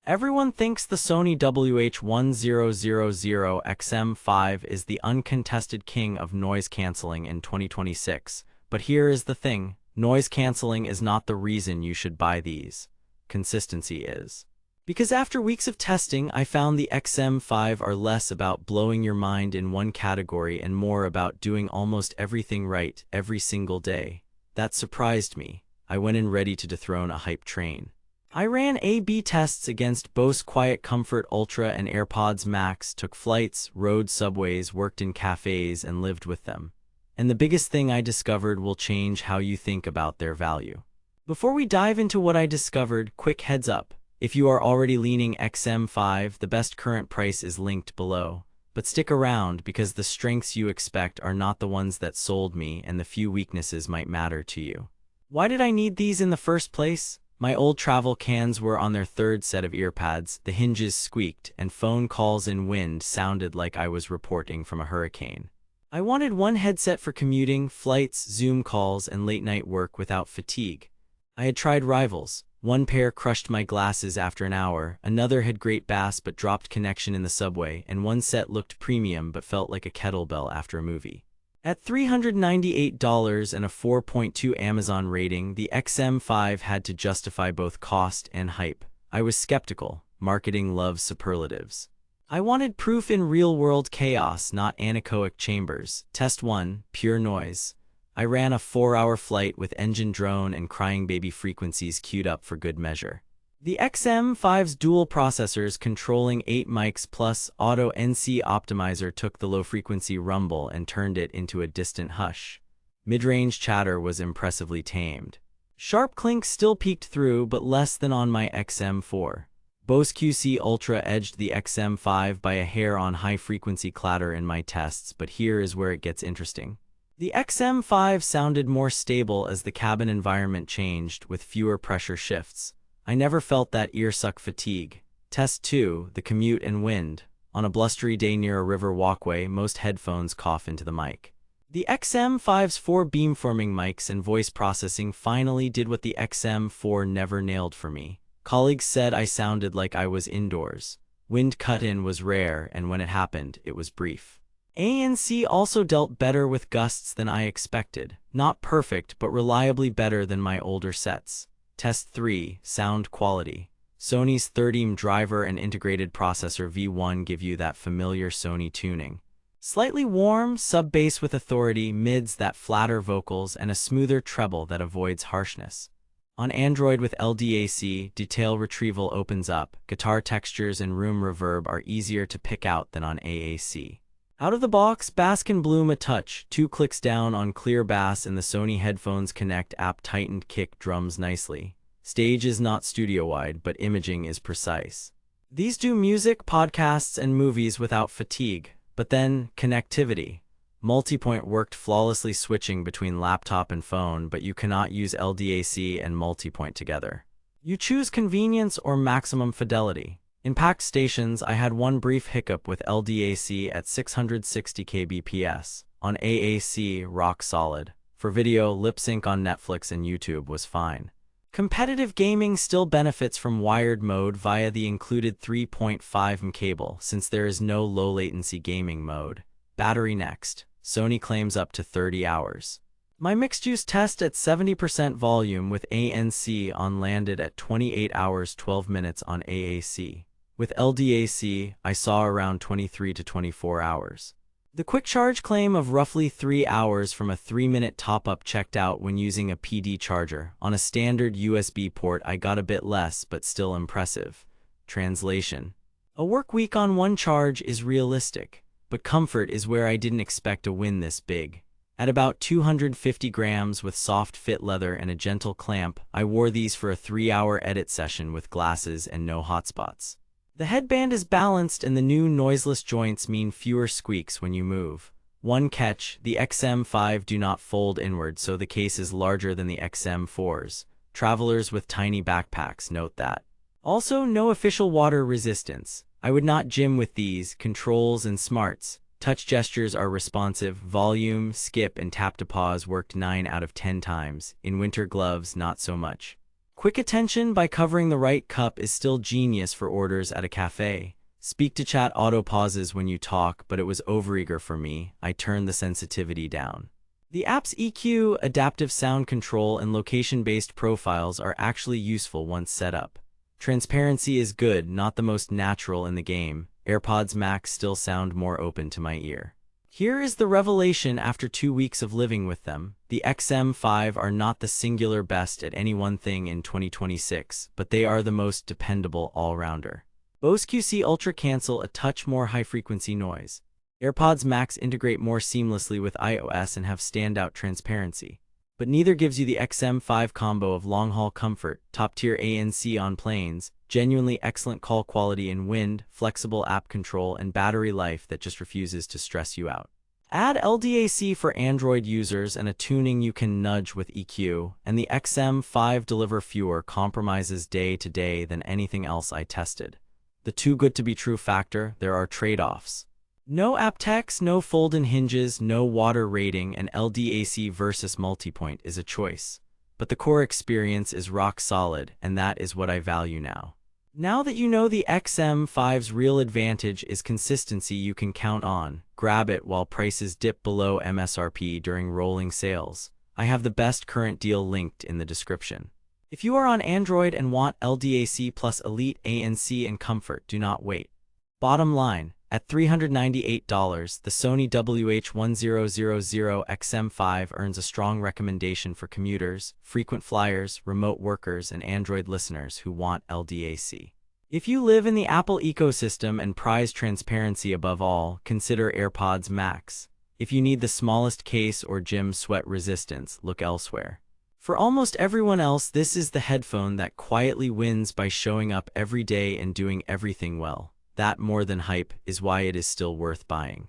Everyone thinks the Sony WH-1000XM5 is the uncontested king of noise cancelling in 2026, but here is the thing, noise cancelling is not the reason you should buy these. Consistency is. Because after weeks of testing, I found the XM5 are less about blowing your mind in one category and more about doing almost everything right every single day. That surprised me. I went in ready to dethrone a hype train. I ran A/B tests against Bose Quiet Comfort Ultra and AirPods Max, took flights, rode subways, worked in cafes, and lived with them. And the biggest thing I discovered will change how you think about their value. Before we dive into what I discovered, quick heads up. If you are already leaning XM5, the best current price is linked below. But stick around because the strengths you expect are not the ones that sold me and the few weaknesses might matter to you. Why did I need these in the first place? My old travel cans were on their third set of earpads, the hinges squeaked, and phone calls in wind sounded like I was reporting from a hurricane. I wanted one headset for commuting, flights, Zoom calls, and late-night work without fatigue. I had tried rivals. One pair crushed my glasses after an hour, another had great bass but dropped connection in the subway, and one set looked premium but felt like a kettlebell after a movie. At $398 and a 4.2 Amazon rating, the XM5 had to justify both cost and hype. I was skeptical. Marketing loves superlatives. I wanted proof in real-world chaos, not anechoic chambers. Test 1, pure noise. I ran a 4-hour flight with engine drone and crying baby frequencies queued up for good measure. The XM5's dual processors controlling 8 mics plus auto NC optimizer took the low-frequency rumble and turned it into a distant hush. Mid-range chatter was impressively tamed. Sharp clinks still peeked through, but less than on my XM4. Bose QC Ultra edged the XM5 by a hair on high-frequency clatter in my tests, but here is where it gets interesting. The XM5 sounded more stable as the cabin environment changed, with fewer pressure shifts. I never felt that earsuck fatigue. Test 2, the commute and wind. On a blustery day near a river walkway, most headphones cough into the mic. The XM5's 4 beamforming mics and voice processing finally did what the XM4 never nailed for me. Colleagues said I sounded like I was indoors. Wind cut-in was rare, and when it happened, it was brief. ANC also dealt better with gusts than I expected. Not perfect, but reliably better than my older sets. Test 3, sound quality. Sony's 30mm driver and integrated processor V1 give you that familiar Sony tuning. Slightly warm, sub-bass with authority, mids that flatter vocals, and a smoother treble that avoids harshness. On Android with LDAC, detail retrieval opens up. Guitar textures and room reverb are easier to pick out than on AAC. Out of the box, bass can bloom a touch. 2 clicks down on clear bass and the Sony Headphones Connect app tightened kick drums nicely. Stage is not studio-wide, but imaging is precise. These do music, podcasts, and movies without fatigue. But then, connectivity. Multipoint worked flawlessly switching between laptop and phone, but you cannot use LDAC and multipoint together. You choose convenience or maximum fidelity. In packed stations, I had one brief hiccup with LDAC at 660 kbps. On AAC, rock solid. For video, lip sync on Netflix and YouTube was fine. Competitive gaming still benefits from wired mode via the included 3.5mm cable, since there is no low-latency gaming mode. Battery next. Sony claims up to 30 hours. My mixed-use test at 70% volume with ANC on landed at 28 hours 12 minutes on AAC. With LDAC, I saw around 23 to 24 hours. The quick charge claim of roughly 3 hours from a 3-minute top-up checked out when using a PD charger. On a standard USB port, I got a bit less, but still impressive. Translation. A work week on one charge is realistic, but comfort is where I didn't expect a win this big. At about 250 grams with soft fit leather and a gentle clamp, I wore these for a 3-hour edit session with glasses and no hotspots. The headband is balanced and the new noiseless joints mean fewer squeaks when you move. One catch, the XM5 do not fold inward, so the case is larger than the XM4's. Travelers with tiny backpacks note that. Also, no official water resistance. I would not gym with these. Controls and smarts. Touch gestures are responsive. Volume, skip, and tap to pause worked 9 out of 10 times. In winter gloves, not so much. Quick attention by covering the right cup is still genius for orders at a cafe. Speak to chat auto pauses when you talk, but it was overeager for me. I turned the sensitivity down. The app's EQ, adaptive sound control, and location-based profiles are actually useful once set up. Transparency is good, not the most natural in the game. AirPods Max still sound more open to my ear. Here is the revelation after 2 weeks of living with them. The XM5 are not the singular best at any one thing in 2026, but they are the most dependable all-rounder. Bose QC Ultra cancel a touch more high-frequency noise. AirPods Max integrate more seamlessly with iOS and have standout transparency. But neither gives you the XM5 combo of long-haul comfort, top-tier ANC on planes, genuinely excellent call quality in wind, flexible app control, and battery life that just refuses to stress you out. Add LDAC for Android users and a tuning you can nudge with EQ, and the XM5 deliver fewer compromises day to day than anything else I tested. The too good to be true factor, there are trade-offs. No aptX, no fold-in hinges, no water rating, and LDAC versus multipoint is a choice. But the core experience is rock solid, and that is what I value now. Now that you know the XM5's real advantage is consistency you can count on, grab it while prices dip below MSRP during rolling sales. I have the best current deal linked in the description. If you are on Android and want LDAC plus elite ANC and comfort, do not wait. Bottom line, at $398, the Sony WH-1000XM5 earns a strong recommendation for commuters, frequent flyers, remote workers, and Android listeners who want LDAC. If you live in the Apple ecosystem and prize transparency above all, consider AirPods Max. If you need the smallest case or gym sweat resistance, look elsewhere. For almost everyone else, this is the headphone that quietly wins by showing up every day and doing everything well. That, more than hype, is why it is still worth buying.